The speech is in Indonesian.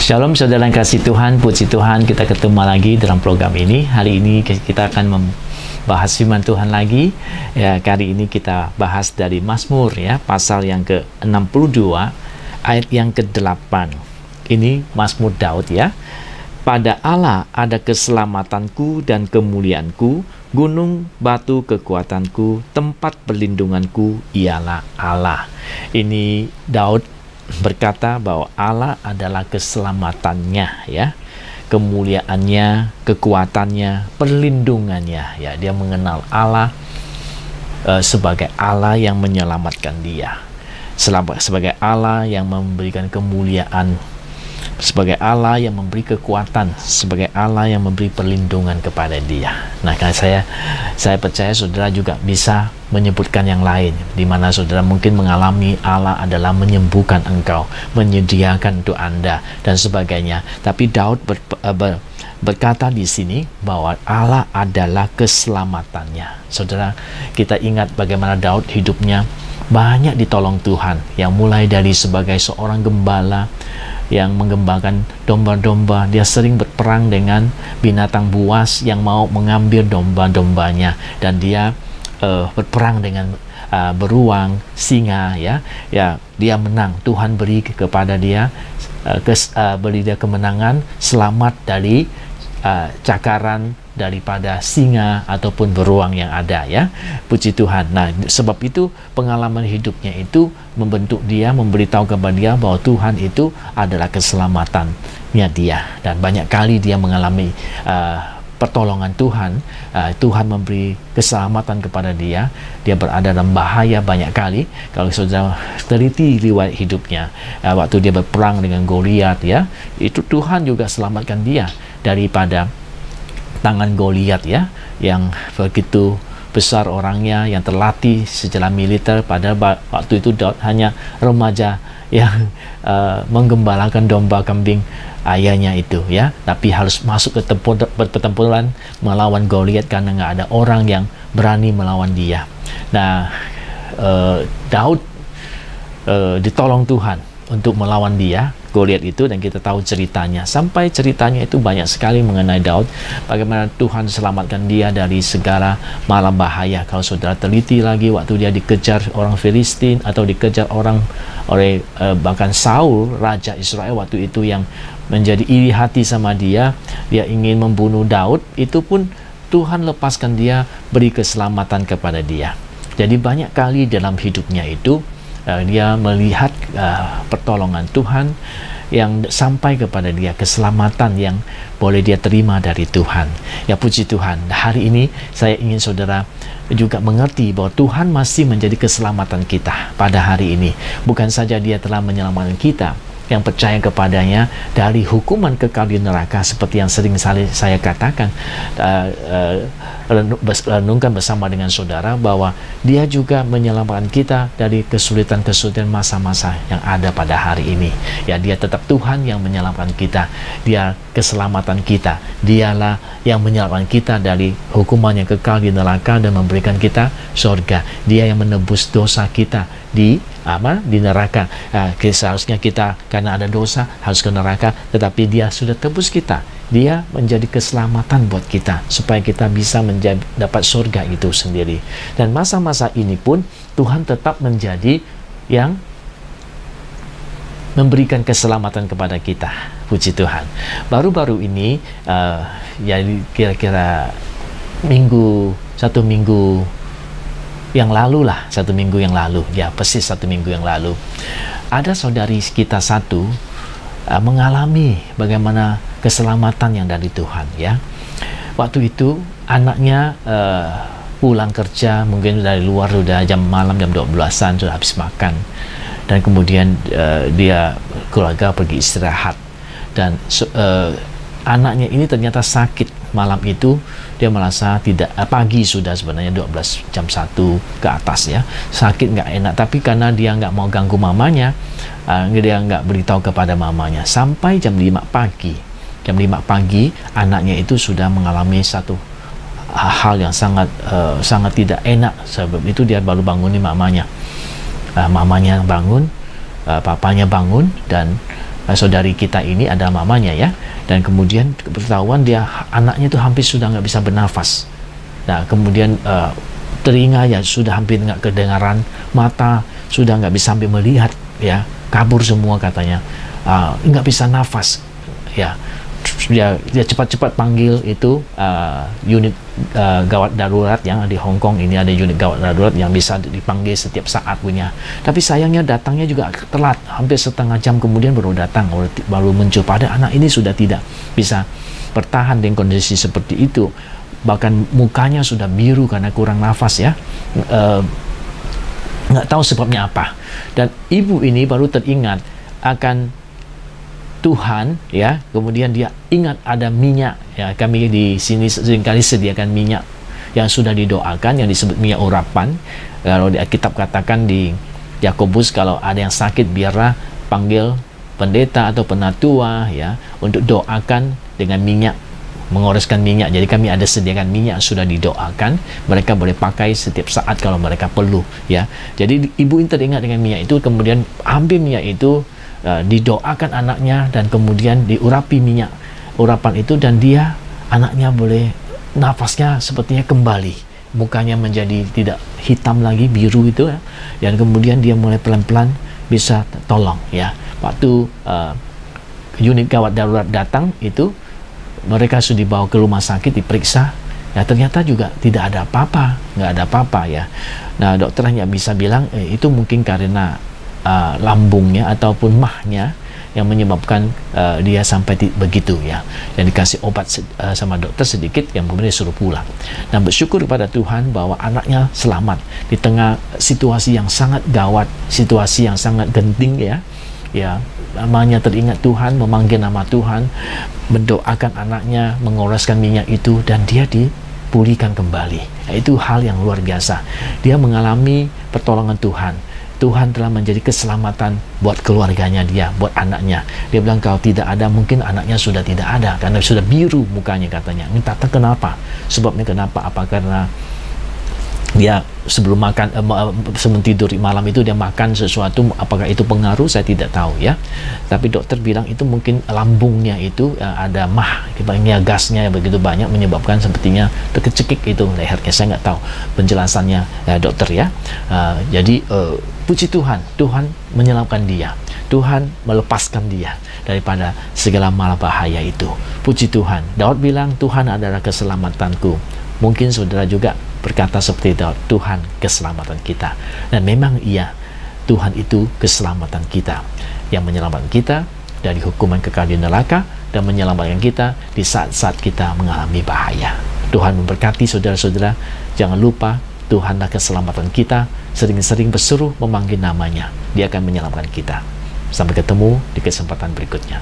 Shalom saudara yang kasih Tuhan, puji Tuhan kita ketemu lagi dalam program ini. Hari ini kita akan membahas firman Tuhan lagi. Ya, kali ini kita bahas dari Mazmur ya, pasal yang ke-62 ayat yang ke-8. Ini Mazmur Daud ya. Pada Allah ada keselamatanku dan kemuliaanku, gunung batu kekuatanku, tempat perlindunganku ialah Allah. Ini Daud berkata bahwa Allah adalah keselamatannya ya, kemuliaannya, kekuatannya, perlindungannya ya. Dia mengenal Allah sebagai Allah yang menyelamatkan dia, sebagai Allah yang memberikan kemuliaan, sebagai Allah yang memberi kekuatan, sebagai Allah yang memberi perlindungan kepada dia. Nah, karena saya percaya saudara juga bisa menyebutkan yang lain, di mana saudara mungkin mengalami Allah adalah menyembuhkan engkau, menyediakan untuk Anda dan sebagainya. Tapi Daud berkata di sini bahwa Allah adalah keselamatannya. Saudara, kita ingat bagaimana Daud hidupnya banyak ditolong Tuhan, yang mulai dari sebagai seorang gembala yang menggembalakan domba-domba. Dia sering berperang dengan binatang buas yang mau mengambil domba-dombanya, dan dia berperang dengan beruang, singa ya. Dia menang. Tuhan beri kepada dia beri dia kemenangan, selamat dari cakaran daripada singa ataupun beruang yang ada ya. Puji Tuhan. Nah, sebab itu pengalaman hidupnya itu membentuk dia, memberitahu kepada dia bahwa Tuhan itu adalah keselamatannya dia, dan banyak kali dia mengalami pertolongan Tuhan. Tuhan memberi keselamatan kepada dia. Dia berada dalam bahaya banyak kali. Kalau saudara teliti riwayat hidupnya, waktu dia berperang dengan Goliat ya, itu Tuhan juga selamatkan dia daripada tangan Goliat ya, yang begitu besar orangnya, yang terlatih secara militer. Pada waktu itu Daud hanya remaja yang menggembalakan domba kambing ayahnya itu ya, tapi harus masuk ke pertempuran melawan Goliat karena nggak ada orang yang berani melawan dia. Nah, Daud ditolong Tuhan untuk melawan dia, Goliat itu, dan kita tahu ceritanya. Sampai ceritanya itu banyak sekali mengenai Daud, bagaimana Tuhan selamatkan dia dari segala malam bahaya. Kalau saudara teliti lagi, waktu dia dikejar orang Filistin atau dikejar oleh bahkan Saul, raja Israel waktu itu, yang menjadi iri hati sama dia, dia ingin membunuh Daud, itu pun Tuhan lepaskan dia, beri keselamatan kepada dia. Jadi banyak kali dalam hidupnya itu dia melihat pertolongan Tuhan yang sampai kepada dia, keselamatan yang boleh dia terima dari Tuhan. Ya, puji Tuhan. Hari ini saya ingin saudara juga mengerti bahwa Tuhan masih menjadi keselamatan kita pada hari ini. Bukan saja dia telah menyelamatkan kita yang percaya kepadanya dari hukuman kekal di neraka, seperti yang sering saya katakan, renungkan bersama dengan saudara, bahwa dia juga menyelamatkan kita dari kesulitan-kesulitan masa-masa yang ada pada hari ini. Ya, dia tetap Tuhan yang menyelamatkan kita. Dia keselamatan kita. Dialah yang menyelamatkan kita dari hukuman yang kekal di neraka dan memberikan kita surga. Dia yang menebus dosa kita di neraka. Seharusnya kita karena ada dosa harus ke neraka, tetapi dia sudah tebus kita. Dia menjadi keselamatan buat kita supaya kita bisa dapat surga itu sendiri. Dan masa-masa ini pun Tuhan tetap menjadi yang memberikan keselamatan kepada kita. Puji Tuhan. Baru-baru ini ya kira-kira satu minggu yang lalu lah, ya, persis satu minggu yang lalu, ada saudari kita satu mengalami bagaimana keselamatan yang dari Tuhan ya. Waktu itu anaknya pulang kerja, mungkin dari luar, sudah jam malam, jam 12-an, sudah habis makan, dan kemudian dia keluarga pergi istirahat, dan anaknya ini ternyata sakit. Malam itu dia merasa tidak, pagi sudah sebenarnya jam 1 ke atas ya, sakit, nggak enak, tapi karena dia nggak mau ganggu mamanya, dia nggak beritahu kepada mamanya. Sampai jam 5 pagi anaknya itu sudah mengalami satu hal yang sangat tidak enak. Sebab itu dia baru bangunin mamanya. Mamanya bangun, papanya bangun, dan saudari kita ini ada mamanya ya, dan kemudian ketahuan dia anaknya itu hampir sudah nggak bisa bernafas. Nah kemudian telinga ya sudah hampir nggak kedengaran, mata sudah nggak bisa sampai melihat ya, kabur semua katanya, nggak bisa nafas ya. Dia cepat-cepat panggil itu unit gawat darurat yang di Hong Kong ini, ada unit gawat darurat yang bisa dipanggil setiap saat punya. Tapi sayangnya datangnya juga telat, hampir setengah jam kemudian baru datang, baru muncul. Pada anak ini sudah tidak bisa bertahan dengan kondisi seperti itu, bahkan mukanya sudah biru karena kurang nafas ya. Nggak tahu sebabnya apa. Dan ibu ini baru teringat akan Tuhan ya, kemudian dia ingat ada minyak ya, kami di sini seringkali sediakan minyak yang sudah didoakan yang disebut minyak urapan. Kalau di Alkitab katakan di Yakobus, kalau ada yang sakit biarlah panggil pendeta atau penatua ya untuk doakan dengan minyak, mengoreskan minyak. Jadi kami ada sediakan minyak yang sudah didoakan, mereka boleh pakai setiap saat kalau mereka perlu ya. Jadi ibu ini teringat dengan minyak itu, kemudian ambil minyak itu, didoakan anaknya, dan kemudian diurapi minyak urapan itu, dan dia anaknya boleh nafasnya sepertinya kembali, mukanya menjadi tidak hitam lagi, biru itu ya, dan kemudian dia mulai pelan-pelan bisa tolong ya. Waktu unit gawat darurat datang itu, mereka sudah dibawa ke rumah sakit diperiksa ya, ternyata juga tidak ada apa-apa, nggak ada apa-apa ya. Nah dokter hanya bisa bilang itu mungkin karena lambungnya ataupun mahnya yang menyebabkan dia sampai begitu ya, dan dikasih obat sama dokter sedikit, yang kemudian disuruh pulang. Dan bersyukur kepada Tuhan bahwa anaknya selamat di tengah situasi yang sangat gawat, situasi yang sangat genting ya. Namanya teringat Tuhan, memanggil nama Tuhan, mendoakan anaknya, mengoreskan minyak itu, dan dia dipulihkan kembali. Itu hal yang luar biasa. Dia mengalami pertolongan Tuhan. Tuhan telah menjadi keselamatan buat keluarganya dia, buat anaknya. Dia bilang kalau tidak ada, mungkin anaknya sudah tidak ada, karena sudah biru mukanya katanya. Minta kenapa? Sebabnya kenapa? Apa karena dia sebelum makan, sebelum tidur malam itu dia makan sesuatu, apakah itu pengaruh? Saya tidak tahu ya. Tapi dokter bilang itu mungkin lambungnya itu ada gasnya begitu banyak, menyebabkan sepertinya terkecekik itu lehernya. Saya nggak tahu penjelasannya dokter ya. Jadi puji Tuhan, Tuhan menyelamatkan dia, Tuhan melepaskan dia daripada segala malapahaya itu. Puji Tuhan. Daud bilang Tuhan adalah keselamatanku. Mungkin saudara juga berkata seperti itu, Tuhan keselamatan kita. Dan memang iya, Tuhan itu keselamatan kita, yang menyelamatkan kita dari hukuman kekal di neraka dan menyelamatkan kita di saat-saat kita mengalami bahaya. Tuhan memberkati saudara-saudara. Jangan lupa Tuhanlah keselamatan kita. Sering-sering berseru memanggil namanya, Dia akan menyelamatkan kita. Sampai ketemu di kesempatan berikutnya.